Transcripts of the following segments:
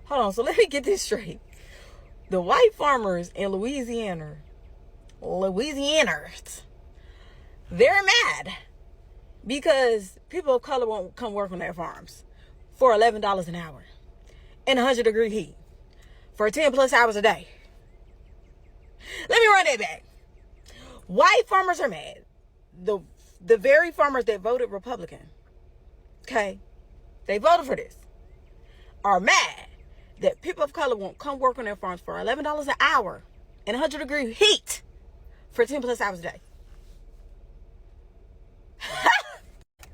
hold on. So let me get this straight. The white farmers in Louisiana, they're mad because people of color won't come work on their farms for $11 an hour in 100-degree heat for 10 plus hours a day. Let me run that back. White farmers are mad. The very farmers that voted Republican, okay, they voted for this, are mad that people of color won't come work on their farms for $11 an hour in 100-degree heat for 10 plus hours a day.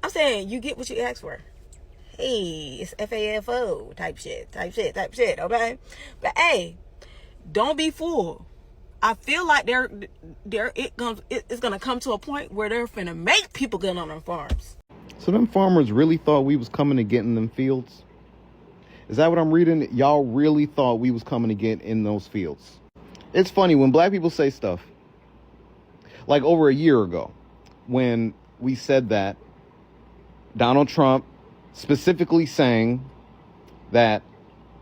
I'm saying you get what you ask for. Hey, it's FAFO type shit, okay? But hey, don't be fooled. I feel like it's gonna come to a point where they're finna make people get on their farms. So them farmers really thought we was coming to get in them fields? Is that what I'm reading? Y'all really thought we was coming to get in those fields? It's funny when black people say stuff. Like over a year ago, when we said that, Donald Trump specifically saying that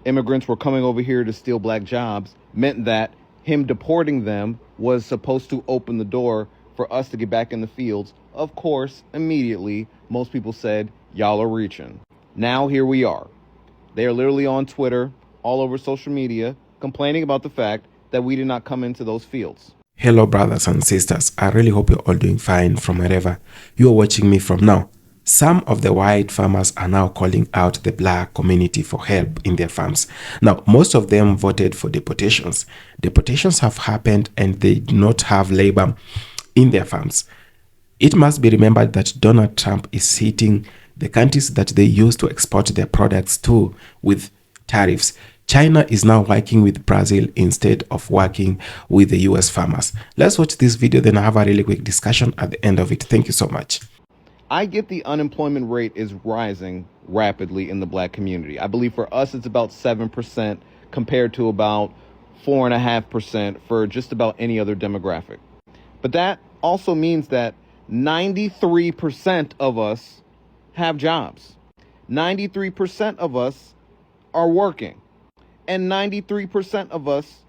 immigrants were coming over here to steal black jobs meant that him deporting them was supposed to open the door for us to get back in the fields. Of course, immediately, most people said, y'all are reaching. Now here we are. They are literally on Twitter, all over social media, complaining about the fact that we did not come into those fields. Hello, brothers and sisters. I really hope you're all doing fine from wherever you're watching me from now. Some of the white farmers are now calling out the black community for help in their farms. Now, most of them voted for deportations. Deportations have happened and they do not have labor in their farms. It must be remembered that Donald Trump is hitting the countries that they use to export their products to with tariffs. China is now working with Brazil instead of working with the US farmers. Let's watch this video, then have a really quick discussion at the end of it. Thank you so much. I get the unemployment rate is rising rapidly in the black community. I believe for us it's about 7% compared to about 4.5% for just about any other demographic. But that also means that 93% of us have jobs. 93% of us are working. And 93% of us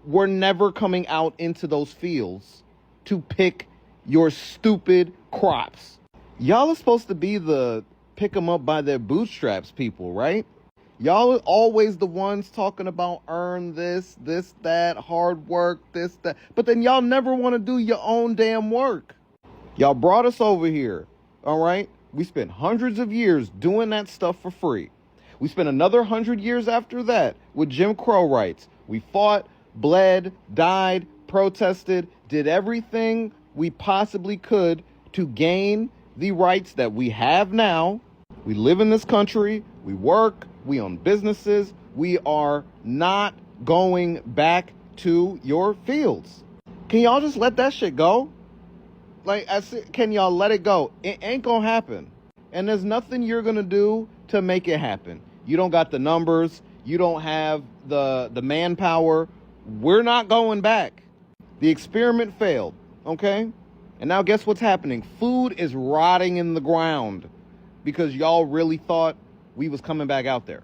were never coming out into those fields to pick your stupid crops. Y'all are supposed to be the pick them up by their bootstraps people, right? Y'all are always the ones talking about earn this, that, hard work, this, that. But then y'all never want to do your own damn work. Y'all brought us over here, all right? We spent hundreds of years doing that stuff for free. We spent another 100 years after that with Jim Crow rights. We fought, bled, died, protested, did everything we possibly could to gain the rights that we have now. We live in this country, we work, we own businesses. We are not going back to your fields. Can y'all just let that shit go? Like, can y'all let it go? It ain't gonna happen. And there's nothing you're gonna do to make it happen. You don't got the numbers. You don't have the manpower. We're not going back. The experiment failed, okay? And now guess what's happening? Food is rotting in the ground because y'all really thought we was coming back out there.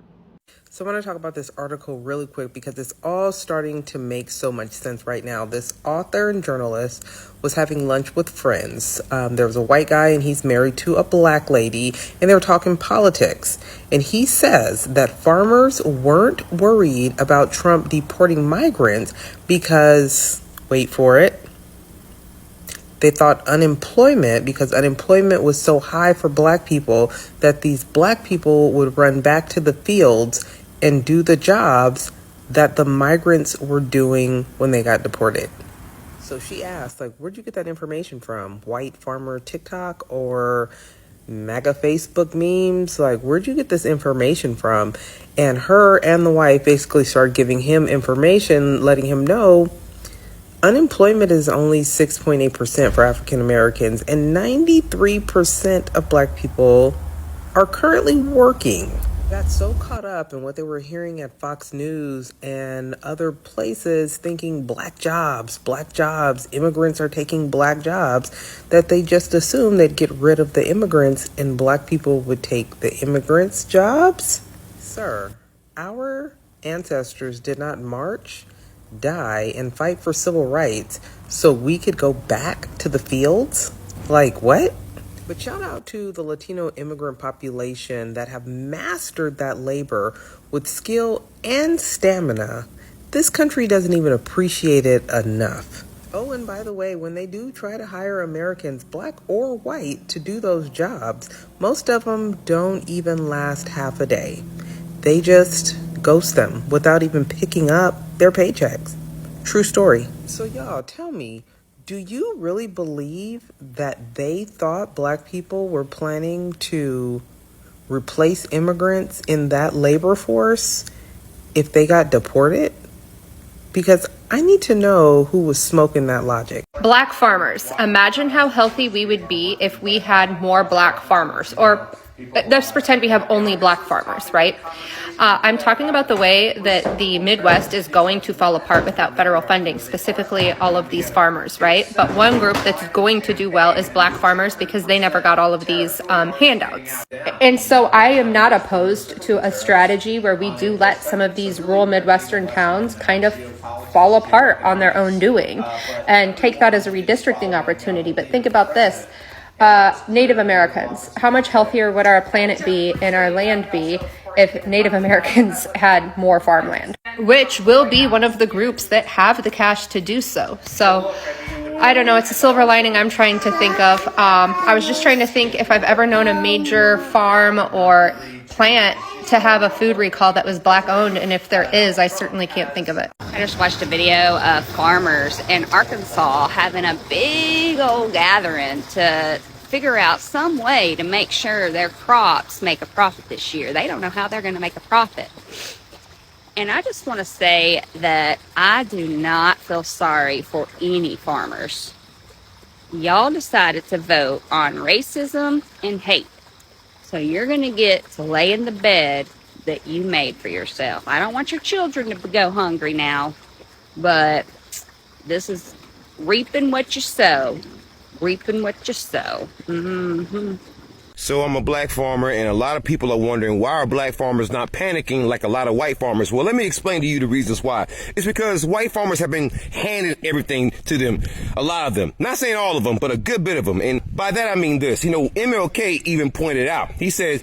So I want to talk about this article really quick because it's all starting to make so much sense right now. This author and journalist was having lunch with friends. There was a white guy and he's married to a black lady and they were talking politics. And he says that farmers weren't worried about Trump deporting migrants because, wait for it, they thought because unemployment was so high for black people that these black people would run back to the fields and do the jobs that the migrants were doing when they got deported. So she asked, like, where'd you get that information from? White farmer TikTok or MAGA Facebook memes? Like, where'd you get this information from? And her and the wife basically started giving him information, letting him know unemployment is only 6.8% for African Americans, and 93% of black people are currently working. Got so caught up in what they were hearing at Fox News and other places, thinking black jobs, immigrants are taking black jobs, that they just assumed they'd get rid of the immigrants and black people would take the immigrants' jobs. Sir, our ancestors did not march, die, and fight for civil rights so we could go back to the fields? Like, what? But shout out to the Latino immigrant population that have mastered that labor with skill and stamina. This country doesn't even appreciate it enough. Oh, and by the way, when they do try to hire Americans, black or white, to do those jobs, most of them don't even last half a day. They just ghost them without even picking up their paychecks. True story. So y'all, tell me, do you really believe that they thought black people were planning to replace immigrants in that labor force if they got deported? Because I need to know who was smoking that logic. Black farmers. Imagine how healthy we would be if we had more black farmers. Or let's pretend we have only black farmers, right? I'm talking about the way that the Midwest is going to fall apart without federal funding, specifically all of these farmers, right? But one group that's going to do well is black farmers because they never got all of these handouts. And so I am not opposed to a strategy where we do let some of these rural Midwestern towns kind of fall apart on their own doing and take that as a redistricting opportunity. But think about this. Native Americans, how much healthier would our planet be and our land be if Native Americans had more farmland, which will be one of the groups that have the cash to do so. So I don't know, it's a silver lining I'm trying to think of. I was just trying to think if I've ever known a major farm or plant to have a food recall that was black owned, and if there is, I certainly can't think of it. I just watched a video of farmers in Arkansas having a big old gathering to figure out some way to make sure their crops make a profit this year. They don't know how they're going to make a profit. And I just want to say that I do not feel sorry for any farmers. Y'all decided to vote on racism and hate. So you're going to get to lay in the bed that you made for yourself. I don't want your children to go hungry now, but this is reaping what you sow. Reaping what you sow. Mm-hmm. So I'm a black farmer, and a lot of people are wondering, why are black farmers not panicking like a lot of white farmers? Well, let me explain to you the reasons why. It's because white farmers have been handed everything to them, a lot of them. Not saying all of them, but a good bit of them. And by that I mean this, MLK even pointed out, he says,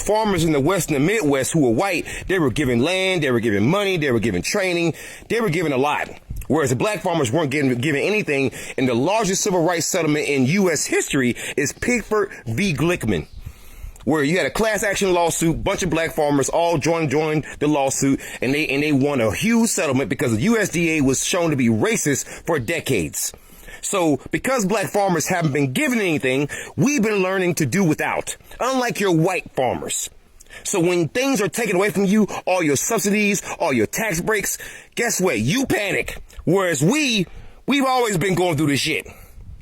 farmers in the West and the Midwest who were white, they were given land, they were given money, they were given training, they were given a lot. Whereas the black farmers weren't given anything, and the largest civil rights settlement in U.S. history is Pickford v. Glickman, where you had a class action lawsuit, bunch of black farmers all joined the lawsuit, and they won a huge settlement because the USDA was shown to be racist for decades. So because black farmers haven't been given anything, we've been learning to do without, unlike your white farmers. So when things are taken away from you, all your subsidies, all your tax breaks, guess what? You panic. Whereas we've always been going through this shit.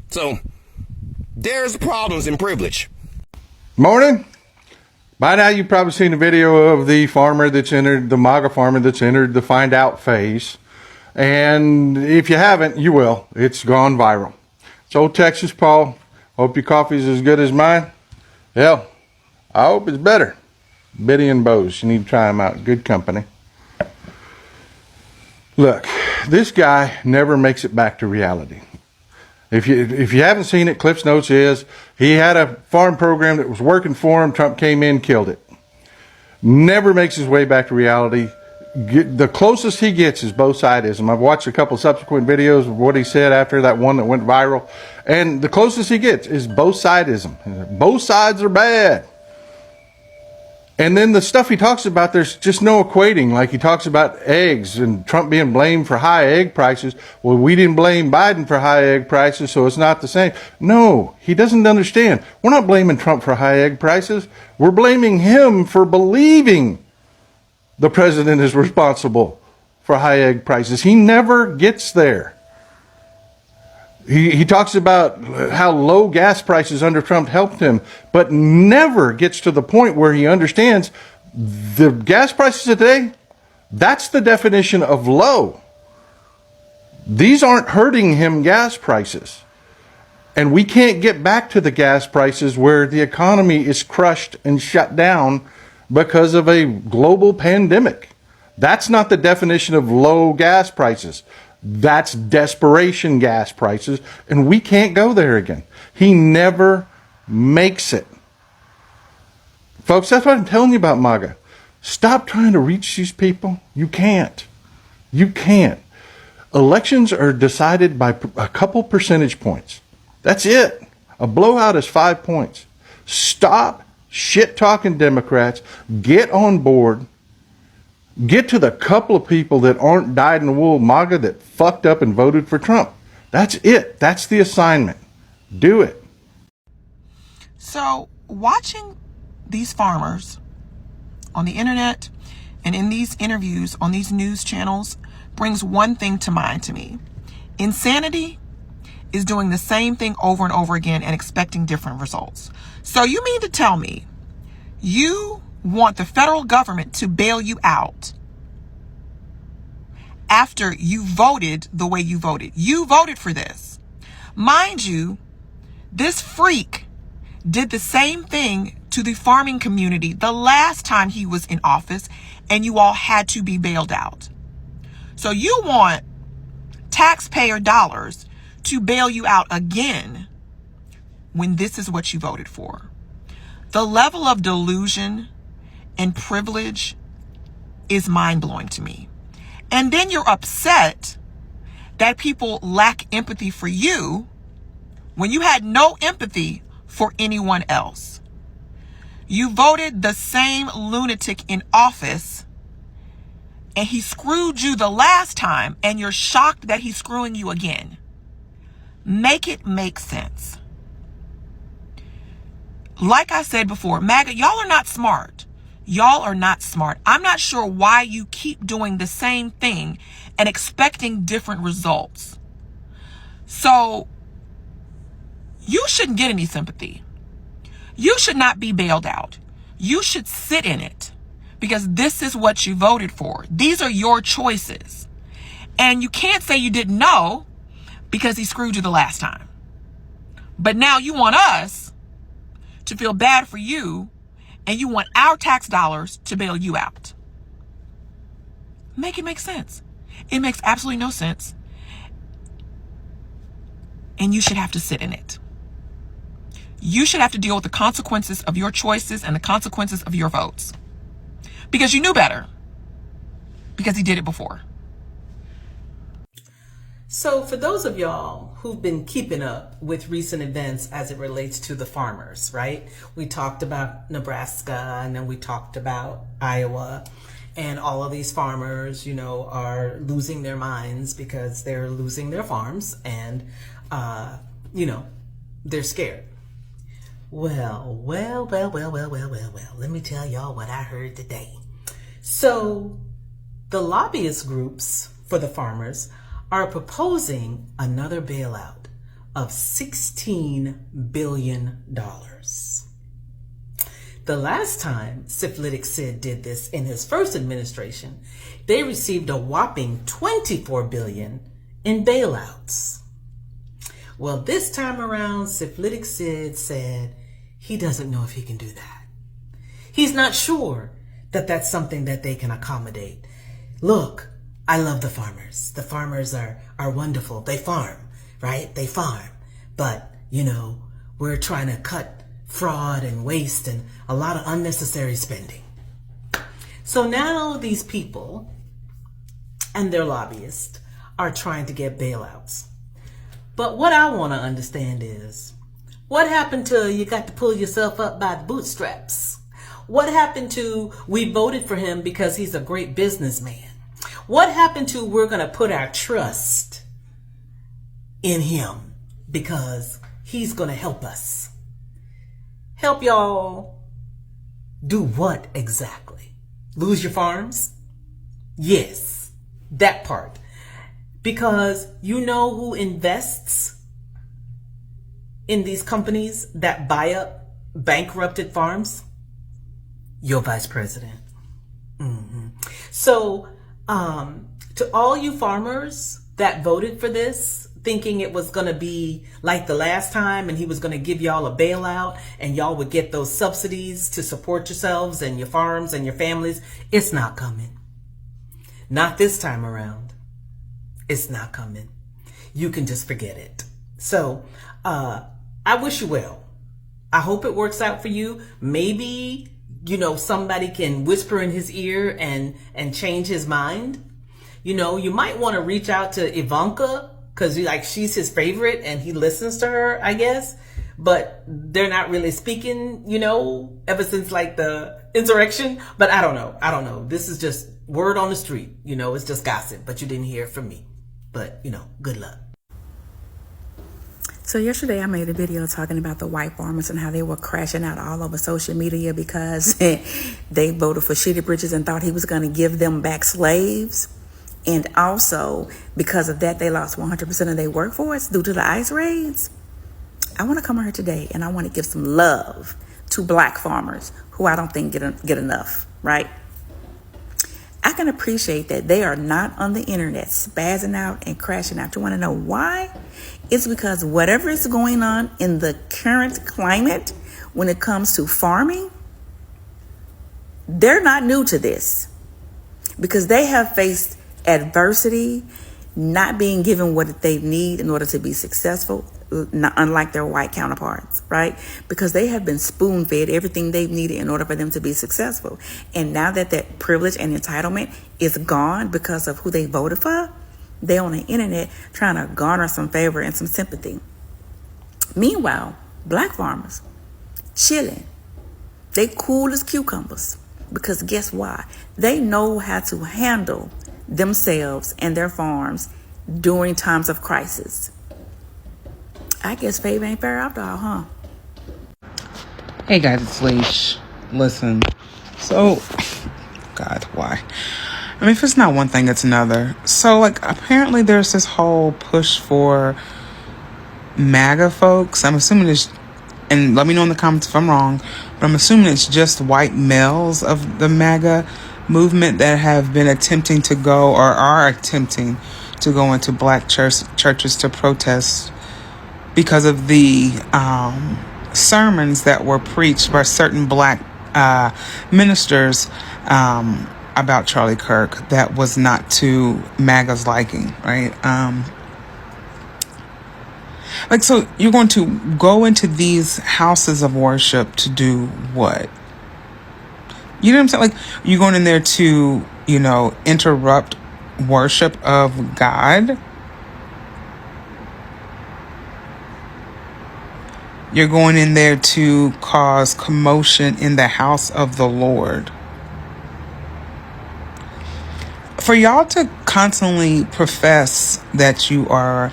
So there's problems in privilege. Morning. By now you've probably seen a video of the farmer that's entered, the MAGA farmer that's entered the find out phase. And if you haven't, you will. It's gone viral. It's old Texas Paul. Hope your coffee's as good as mine. Hell, I hope it's better. Biddy and Bose, you need to try them out. Good company. Look, this guy never makes it back to reality. If you haven't seen it, Cliff's Notes is he had a farm program that was working for him. Trump came in, killed it. Never makes his way back to reality. The closest he gets is both sidism. I've watched a couple subsequent videos of what he said after that one that went viral. And the closest he gets is both sidism. Both sides are bad. And then the stuff he talks about, there's just no equating. Like he talks about eggs and Trump being blamed for high egg prices. Well, we didn't blame Biden for high egg prices, so it's not the same. No, he doesn't understand. We're not blaming Trump for high egg prices. We're blaming him for believing the president is responsible for high egg prices. He never gets there. He talks about how low gas prices under Trump helped him, but never gets to the point where he understands the gas prices today, that's the definition of low. These aren't hurting him gas prices. And we can't get back to the gas prices where the economy is crushed and shut down because of a global pandemic. That's not the definition of low gas prices. That's desperation gas prices, and we can't go there again. He never makes it. Folks, that's what I'm telling you about MAGA. Stop trying to reach these people. You can't. You can't. Elections are decided by a couple percentage points. That's it. A blowout is 5 points. Stop shit-talking Democrats. Get on board. Get to the couple of people that aren't dyed-in-the-wool MAGA that fucked up and voted for Trump. That's it. That's the assignment. Do it. So watching these farmers on the internet and in these interviews on these news channels brings one thing to mind to me. Insanity is doing the same thing over and over again and expecting different results. So you mean to tell me you want the federal government to bail you out after you voted the way you voted? You voted for this. Mind you, this freak did the same thing to the farming community the last time he was in office, and you all had to be bailed out. So you want taxpayer dollars to bail you out again when this is what you voted for. The level of delusion and privilege is mind-blowing to me. And then you're upset that people lack empathy for you when you had no empathy for anyone else. You voted the same lunatic in office, and he screwed you the last time, and you're shocked that he's screwing you again. Make it make sense. Like I said before, MAGA, y'all are not smart. Y'all are not smart. I'm not sure why you keep doing the same thing and expecting different results. So you shouldn't get any sympathy. You should not be bailed out. You should sit in it because this is what you voted for. These are your choices. And you can't say you didn't know because he screwed you the last time. But now you want us to feel bad for you, and you want our tax dollars to bail you out. Make it make sense. It makes absolutely no sense. And you should have to sit in it. You should have to deal with the consequences of your choices and the consequences of your votes. Because you knew better. Because he did it before. So for those of y'all who've been keeping up with recent events as it relates to the farmers, right? We talked about Nebraska, and then we talked about Iowa, and all of these farmers, you know, are losing their minds because they're losing their farms, and, you know, they're scared. Well, let me tell y'all what I heard today. So the lobbyist groups for the farmers are proposing another bailout of $16 billion. The last time Syphilitic Sid did this in his first administration, they received a whopping $24 billion in bailouts. Well, this time around, Syphilitic Sid said he doesn't know if he can do that. He's not sure that that's something that they can accommodate. Look, I love the farmers. The farmers are wonderful. They farm, right? They farm. But, you know, we're trying to cut fraud and waste and a lot of unnecessary spending. So now these people and their lobbyists are trying to get bailouts. But what I want to understand is, what happened to you got to pull yourself up by the bootstraps? What happened to we voted for him because he's a great businessman? What happened to we're going to put our trust in him because he's going to help us? Help y'all do what exactly? Lose your farms? Yes, that part. Because you know who invests in these companies that buy up bankrupted farms? Your vice president. So, to all you farmers that voted for this, thinking it was going to be like the last time and he was going to give y'all a bailout and y'all would get those subsidies to support yourselves and your farms and your families, it's not coming. Not this time around. It's not coming. You can just forget it. So, I wish you well. I hope it works out for you. Maybe, somebody can whisper in his ear and change his mind. You might want to reach out to Ivanka because she's his favorite and he listens to her, I guess. But they're not really speaking, ever since the insurrection. But I don't know. This is just word on the street. It's just gossip, but you didn't hear it from me. But, good luck. So yesterday I made a video talking about the white farmers and how they were crashing out all over social media because they voted for Shitty Bridges and thought he was going to give them back slaves. And also because of that, they lost 100% of their workforce due to the ICE raids. I want to come on here today and I want to give some love to black farmers who I don't think get enough, right? I can appreciate that they are not on the internet spazzing out and crashing out. You want to know why? It's because whatever is going on in the current climate when it comes to farming, they're not new to this because they have faced adversity, not being given what they need in order to be successful, unlike their white counterparts, right? Because they have been spoon-fed everything they've needed in order for them to be successful. And now that that privilege and entitlement is gone because of who they voted for, they're on the internet trying to garner some favor and some sympathy. Meanwhile, black farmers, chilling. They cool as cucumbers because guess why? They know how to handle themselves and their farms during times of crisis. I guess favor ain't fair after all, huh? Hey guys, it's Leash. Listen, so, God, why? I mean, if it's not one thing, it's another. So, apparently there's this whole push for MAGA folks. I'm assuming it's, and let me know in the comments if I'm wrong, but I'm assuming it's just white males of the MAGA movement that have been attempting to go, or are attempting to go into black churches to protest because of the sermons that were preached by certain black ministers about Charlie Kirk that was not to MAGA's liking, right? So you're going to go into these houses of worship to do what? You know what I'm saying? You're going in there to, interrupt worship of God. You're going in there to cause commotion in the house of the Lord. For y'all to constantly profess that you are,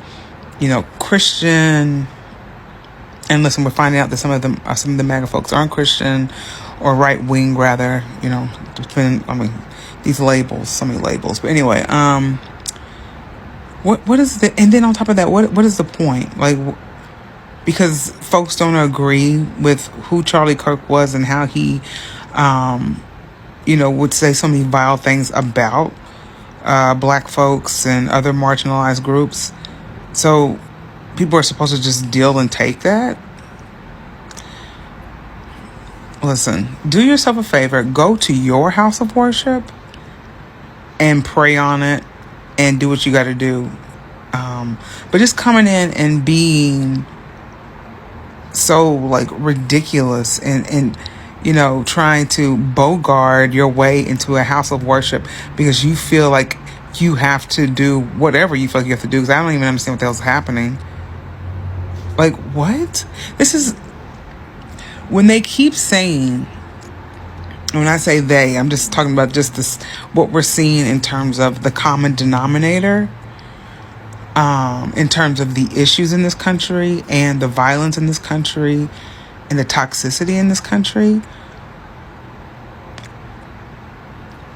Christian, and listen, we're finding out that some of the MAGA folks aren't Christian or right wing, rather, depending, these labels, so many labels. But anyway, what is the, and then on top of that, what is the point? Because folks don't agree with who Charlie Kirk was and how he, would say so many vile things about black folks and other marginalized groups. So people are supposed to just deal and take that. Listen, do yourself a favor. Go to your house of worship and pray on it and do what you got to do. But just coming in and being so ridiculous and trying to bogart your way into a house of worship because you feel like you have to do whatever you feel like you have to do, because I don't even understand what the hell's happening. What? This is when they keep saying, when I say they, I'm just talking about just this, what we're seeing in terms of the common denominator, in terms of the issues in this country and the violence in this country and the toxicity in this country.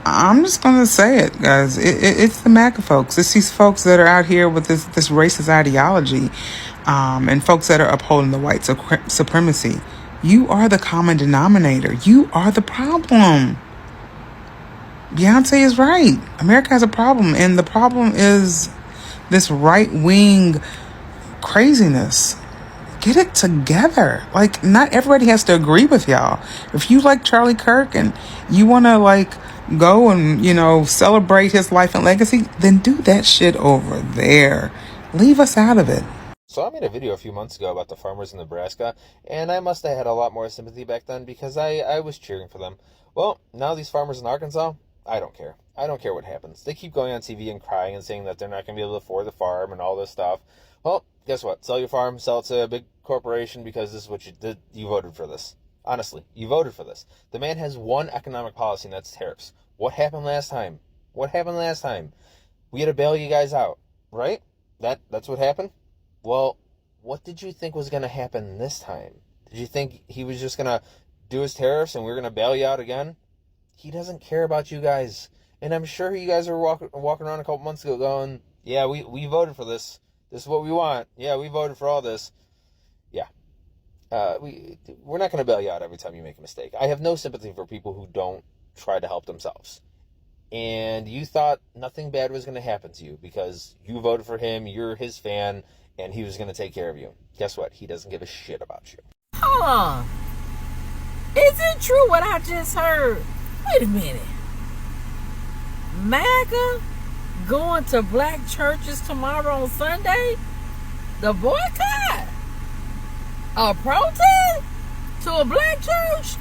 I'm just going to say it, guys. It's the MAGA folks. It's these folks that are out here with this racist ideology, and folks that are upholding the white supremacy. You are the common denominator. You are the problem. Beyonce is right. America has a problem, and the problem is this right-wing craziness. Get it together. Not everybody has to agree with y'all. If you like Charlie Kirk and you want to go and, celebrate his life and legacy, then do that shit over there. Leave us out of it. So I made a video a few months ago about the farmers in Nebraska, and I must have had a lot more sympathy back then because I was cheering for them. Well, now these farmers in Arkansas, I don't care. I don't care what happens. They keep going on TV and crying and saying that they're not going to be able to afford the farm and all this stuff. Well, guess what? Sell your farm, sell it to a big corporation because this is what you did. You voted for this. Honestly, you voted for this. The man has one economic policy, and that's tariffs. What happened last time? We had to bail you guys out, right? That's what happened? Well, what did you think was going to happen this time? Did you think he was just going to do his tariffs and we were going to bail you out again? He doesn't care about you guys. And I'm sure you guys are walking around a couple months ago going, yeah, we voted for this. This is what we want. Yeah, we voted for all this. Yeah. We're not going to bail you out every time you make a mistake. I have no sympathy for people who don't try to help themselves. And you thought nothing bad was going to happen to you because you voted for him, you're his fan, and he was going to take care of you. Guess what? He doesn't give a shit about you. Hold on. Is it true what I just heard? Wait a minute. MAGA going to black churches tomorrow on Sunday? The boycott? A protest? To a black church?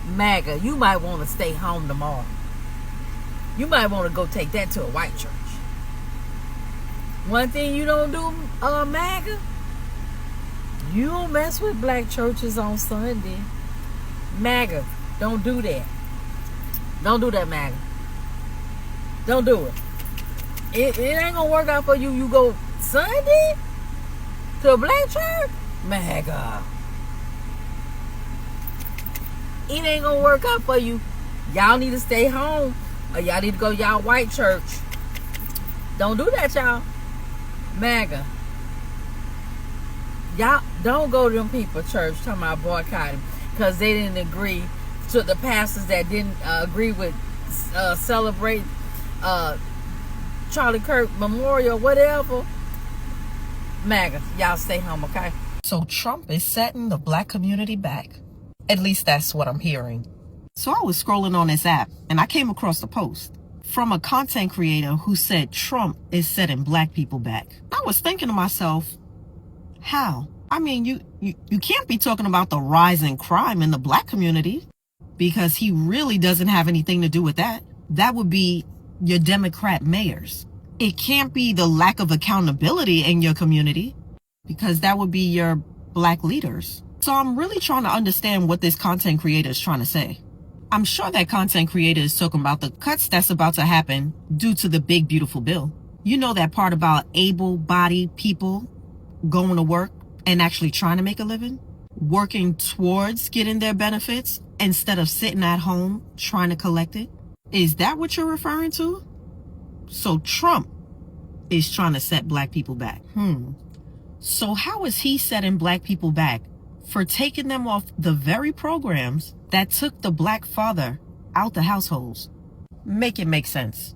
MAGA, you might want to stay home tomorrow. You might want to go take that to a white church. One thing you don't do, MAGA, you don't mess with black churches on Sunday. MAGA, don't do that. Don't do that, MAGA. Don't do it. It ain't gonna work out for you. You go Sunday to a black church? MAGA. It ain't gonna work out for you. Y'all need to stay home, or y'all need to go to y'all white church. Don't do that, y'all. MAGA. Y'all don't go to them people church talking about boycotting because they didn't agree to the pastors that didn't agree with celebrate Charlie Kirk Memorial, whatever. MAGA, y'all stay home, okay? So Trump is setting the black community back. At least that's what I'm hearing. So I was scrolling on this app and I came across a post from a content creator who said Trump is setting black people back. I was thinking to myself, how? I mean, you can't be talking about the rise in crime in the black community because he really doesn't have anything to do with that. That would be your Democrat mayors. It can't be the lack of accountability in your community because that would be your black leaders. So I'm really trying to understand what this content creator is trying to say. I'm sure that content creator is talking about the cuts that's about to happen due to the big, beautiful bill. You know that part about able-bodied people going to work and actually trying to make a living? Working towards getting their benefits instead of sitting at home trying to collect it? Is that what you're referring to? So Trump is trying to set black people back. So how is he setting black people back? For taking them off the very programs that took the black father out the households. Make it make sense.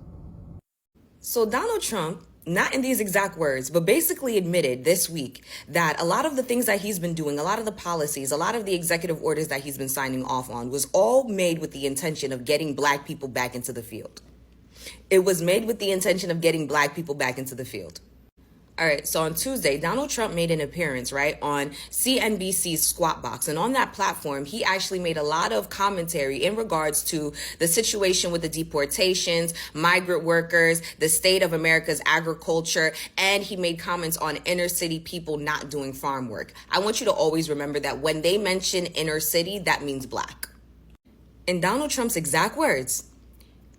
So Donald Trump, not in these exact words, but basically admitted this week that a lot of the things that he's been doing, a lot of the policies, a lot of the executive orders that he's been signing off on was all made with the intention of getting black people back into the field. It was made with the intention of getting black people back into the field. All right, so on Tuesday, Donald Trump made an appearance, right, on CNBC's Squawk Box. And on that platform, he actually made a lot of commentary in regards to the situation with the deportations, migrant workers, the state of America's agriculture, and he made comments on inner city people not doing farm work. I want you to always remember that when they mention inner city, that means black. In Donald Trump's exact words,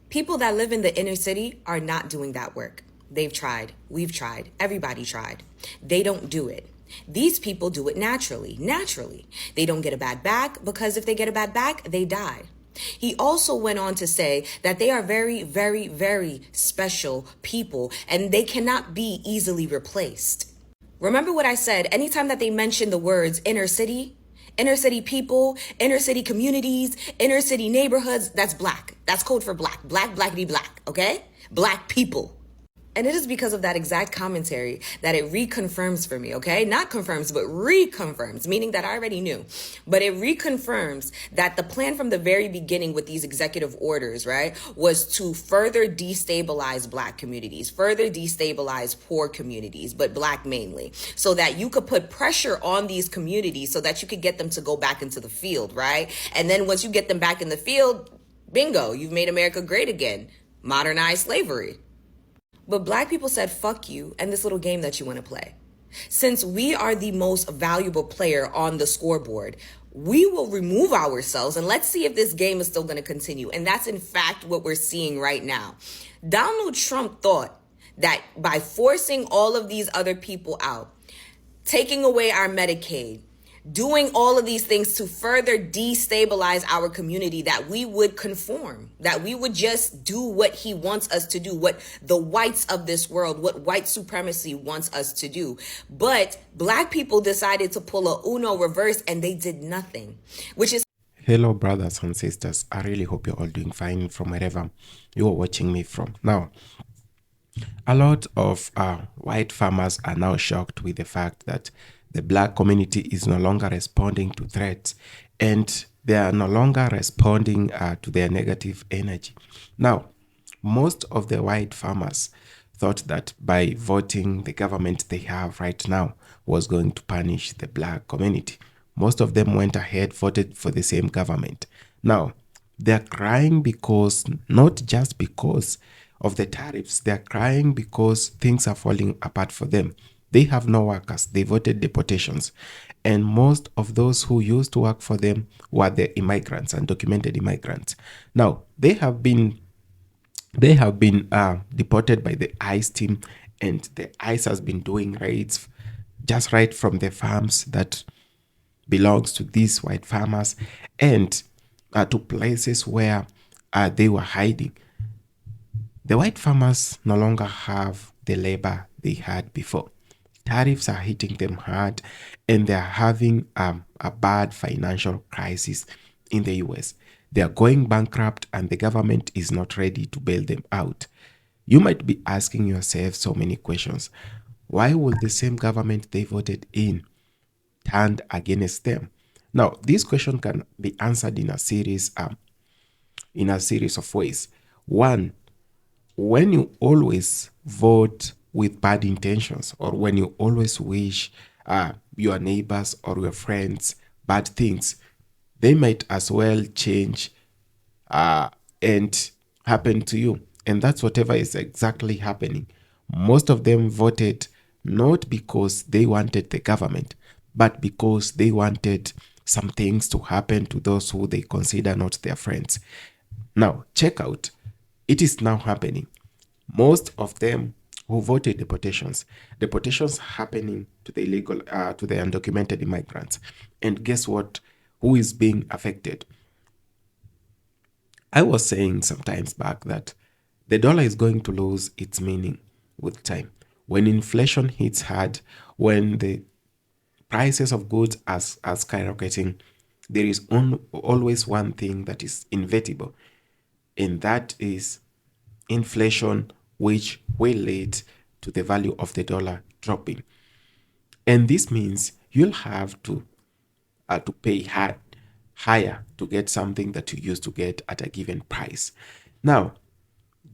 people that live in the inner city are not doing that work. They've tried. We've tried. Everybody tried. They don't do it. These people do it naturally. They don't get a bad back because if they get a bad back, they die. He also went on to say that they are very, very, very special people and they cannot be easily replaced. Remember what I said, anytime that they mention the words inner city people, inner city communities, inner city neighborhoods, that's black. That's code for black. Black, blackity black, okay? Black people. And it is because of that exact commentary that it reconfirms for me, okay? Not confirms, but reconfirms, meaning that I already knew. But it reconfirms that the plan from the very beginning with these executive orders, right, was to further destabilize Black communities, further destabilize poor communities, but Black mainly, so that you could put pressure on these communities so that you could get them to go back into the field, right? And then once you get them back in the field, bingo, you've made America great again. Modernize slavery. But Black people said, fuck you and this little game that you want to play. Since we are the most valuable player on the scoreboard, we will remove ourselves and let's see if this game is still going to continue. And that's in fact what we're seeing right now. Donald Trump thought that by forcing all of these other people out, taking away our Medicaid, doing all of these things to further destabilize our community, that we would conform, that we would just do what he wants us to do, what the whites of this world, what white supremacy wants us to do. But Black people decided to pull a Uno reverse and they did nothing, which is... Hello, brothers and sisters. I really hope you're all doing fine from wherever you're watching me from. Now, a lot of white farmers are now shocked with the fact that the Black community is no longer responding to threats and they are no longer responding to their negative energy. Now, most of the white farmers thought that by voting, the government they have right now was going to punish the Black community. Most of them went ahead, voted for the same government. Now, they're crying because, not just because of the tariffs, they're crying because things are falling apart for them. They have no workers. They voted deportations. And most of those who used to work for them were the immigrants, undocumented immigrants. Now, they have been deported by the ICE team, and the ICE has been doing raids just right from the farms that belongs to these white farmers and to places where they were hiding. The white farmers no longer have the labor they had before. Tariffs are hitting them hard and they're having a bad financial crisis in the US. They are going bankrupt and the government is not ready to bail them out. You might be asking yourself so many questions. Why will the same government they voted in turn against them? Now, this question can be answered in a series of ways. One, when you always vote with bad intentions, or when you always wish your neighbors or your friends bad things, they might as well change and happen to you. And that's whatever is exactly happening. Most of them voted not because they wanted the government, but because they wanted some things to happen to those who they consider not their friends. Now, check out. It is now happening. Most of them who voted deportations happening to the illegal, to the undocumented immigrants. And guess what? Who is being affected? I was saying sometimes back that the dollar is going to lose its meaning with time. When inflation hits hard, when the prices of goods are skyrocketing, there is always one thing that is inevitable, and that is inflation, which will lead to the value of the dollar dropping. And this means you'll have to pay higher to get something that you used to get at a given price. Now,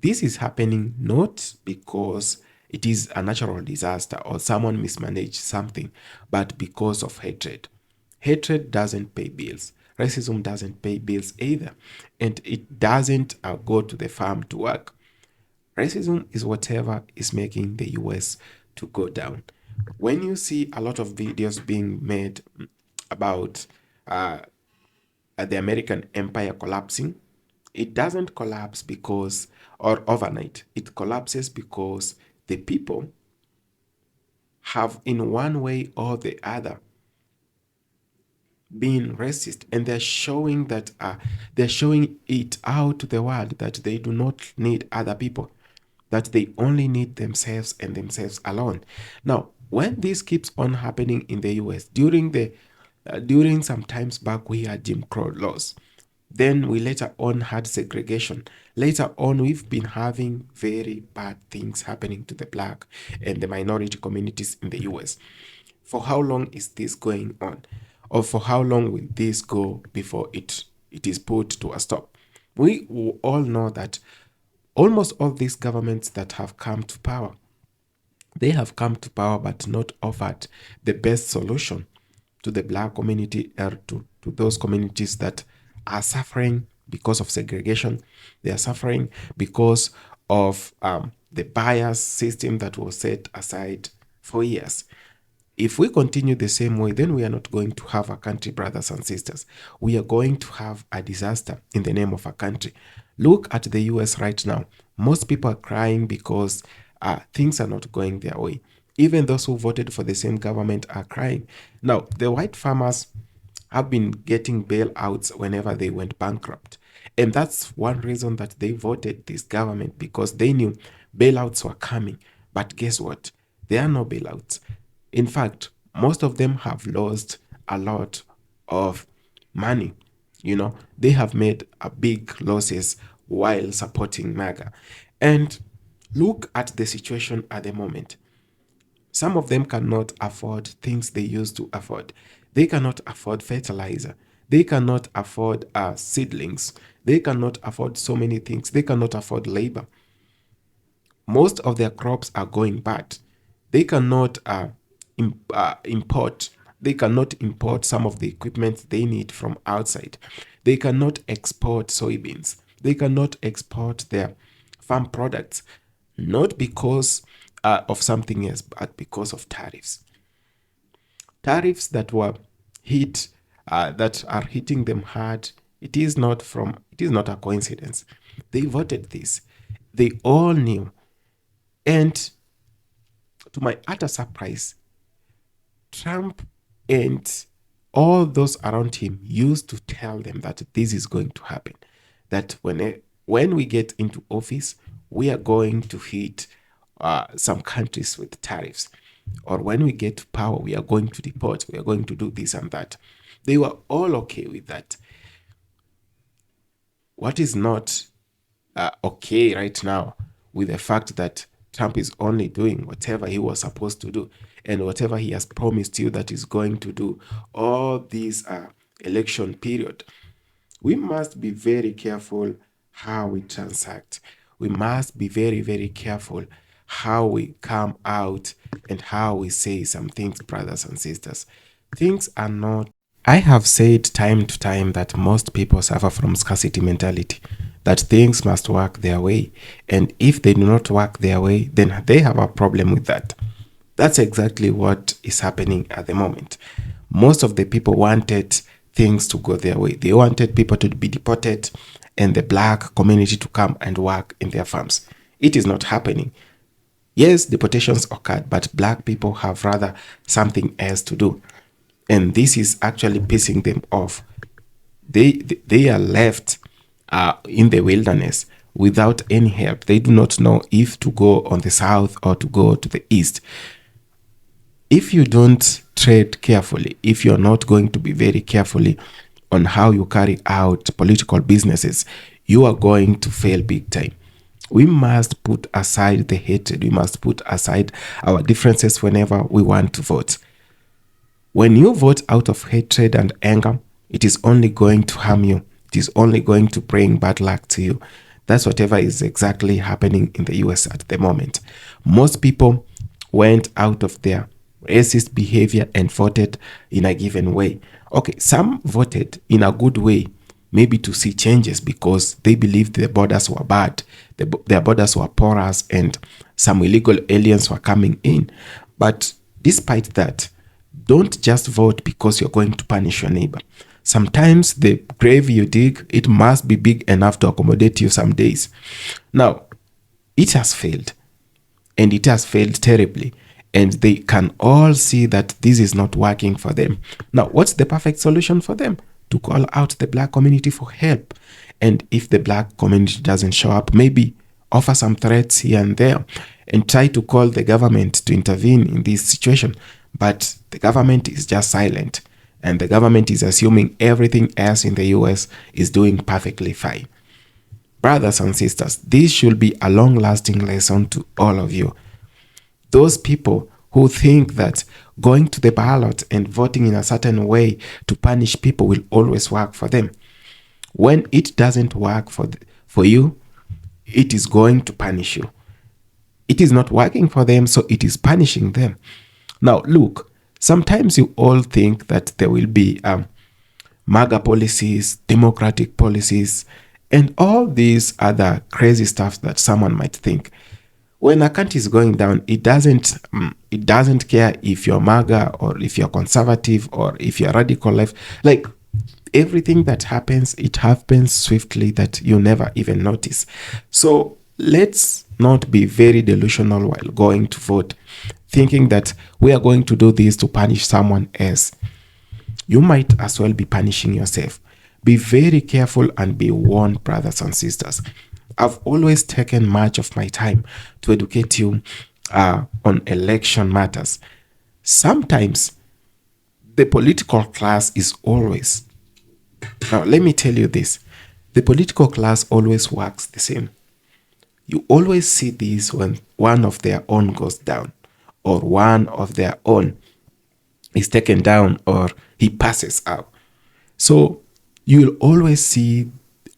this is happening not because it is a natural disaster or someone mismanaged something, but because of hatred. Hatred doesn't pay bills. Racism doesn't pay bills either. And it doesn't go to the farm to work. Racism is whatever is making the US to go down. When you see a lot of videos being made about the American empire collapsing, it doesn't collapse because, or overnight, it collapses because the people have in one way or the other been racist, and they're showing it out to the world that they do not need other people, that they only need themselves and themselves alone. Now, when this keeps on happening in the US, during some times back, we had Jim Crow laws. Then we later on had segregation. Later on, we've been having very bad things happening to the black and the minority communities in the US. For how long is this going on? Or for how long will this go before it is put to a stop? We all know that almost all these governments that have come to power, they have come to power but not offered the best solution to the black community or to those communities that are suffering because of segregation. They are suffering because of the bias system that was set aside for years. If we continue the same way, then we are not going to have a country, brothers and sisters. We are going to have a disaster in the name of a country. Look at the US right now. Most people are crying because things are not going their way. Even those who voted for the same government are crying. Now, the white farmers have been getting bailouts whenever they went bankrupt. And that's one reason that they voted this government, because they knew bailouts were coming. But guess what? There are no bailouts. In fact, most of them have lost a lot of money. They have made a big losses while supporting MAGA. And look at the situation at the moment. Some of them cannot afford things they used to afford. They cannot afford fertilizer. They cannot afford seedlings. They cannot afford so many things. They cannot afford labor. Most of their crops are going bad. They cannot import. They cannot import some of the equipment they need from outside. They cannot export soybeans. They cannot export their farm products, not because of something else, but because of tariffs. Tariffs that were hit, that are hitting them hard. It is not a coincidence. They voted this. They all knew. And to my utter surprise, Trump and all those around him used to tell them that this is going to happen. That when we get into office, we are going to hit some countries with tariffs. Or when we get to power, we are going to deport, we are going to do this and that. They were all okay with that. What is not okay right now with the fact that Trump is only doing whatever he was supposed to do and whatever he has promised you that he's going to do all this election period. We must be very careful how we transact. We must be very, very careful how we come out and how we say some things, brothers and sisters. Things are not. I have said time to time that most people suffer from scarcity mentality, that things must work their way. And if they do not work their way, then they have a problem with that. That's exactly what is happening at the moment. Most of the people wanted things to go their way. They wanted people to be deported and the black community to come and work in their farms. It is not happening. Yes, deportations occurred, but black people have rather something else to do. And this is actually pissing them off. They are left in the wilderness without any help. They do not know if to go on the south or to go to the east. If you don't tread carefully, if you're not going to be very carefully on how you carry out political businesses, you are going to fail big time. We must put aside the hatred. We must put aside our differences whenever we want to vote. When you vote out of hatred and anger, it is only going to harm you. It is only going to bring bad luck to you. That's whatever is exactly happening in the US at the moment. Most people went out of their racist behavior and voted in a given way. Okay, some voted in a good way, maybe to see changes because they believed the borders were bad, their borders were porous, and some illegal aliens were coming in. But despite that, don't just vote because you're going to punish your neighbor. Sometimes the grave you dig, it must be big enough to accommodate you some days. Now, it has failed, and it has failed terribly. And they can all see that this is not working for them. Now, what's the perfect solution for them? To call out the black community for help. And if the black community doesn't show up, maybe offer some threats here and there and try to call the government to intervene in this situation. But the government is just silent. and the government is assuming everything else in the US is doing perfectly fine. Brothers and sisters, this should be a long-lasting lesson to all of you. Those people who think that going to the ballot and voting in a certain way to punish people will always work for them. When it doesn't work for you, it is going to punish you. It is not working for them, so it is punishing them. Now, look, sometimes you all think that there will be MAGA policies, democratic policies, and all these other crazy stuff that someone might think. When a country is going down, it doesn't care if you're MAGA or if you're conservative or if you're radical left. Like, everything that happens, it happens swiftly that you never even notice. So let's not be very delusional while going to vote, thinking that we are going to do this to punish someone else. You might as well be punishing yourself. Be very careful and be warned, brothers and sisters. I've always taken much of my time to educate you on election matters. Sometimes the political class is always... Now, let me tell you this. The political class always works the same. You always see this when one of their own goes down, or one of their own is taken down, or he passes out. So you'll always see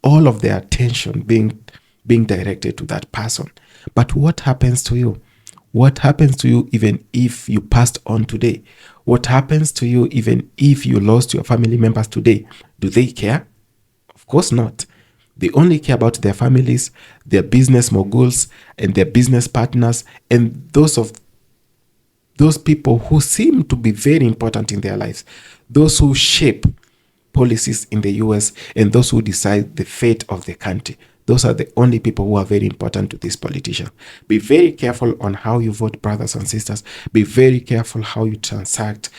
all of their attention being directed to that person. But what happens to you? What happens to you even if you passed on today? What happens to you even if you lost your family members today? Do they care? Of course not. They only care about their families, their business moguls, and their business partners, and those people who seem to be very important in their lives, those who shape policies in the US, and those who decide the fate of the country. Those are the only people who are very important to these politicians. Be very careful on how you vote, brothers and sisters. Be very careful how you transact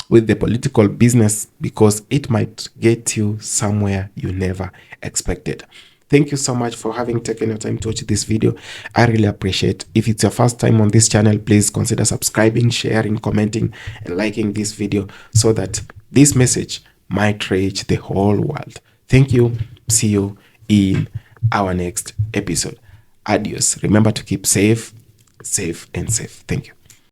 with the political business, because it might get you somewhere you never expected. Thank you so much for having taken your time to watch this video. I really appreciate it. If it's your first time on this channel, please consider subscribing, sharing, commenting, and liking this video so that this message might reach the whole world. Thank you. See you in our next episode. Adios. Remember to keep safe, and safe. Thank you.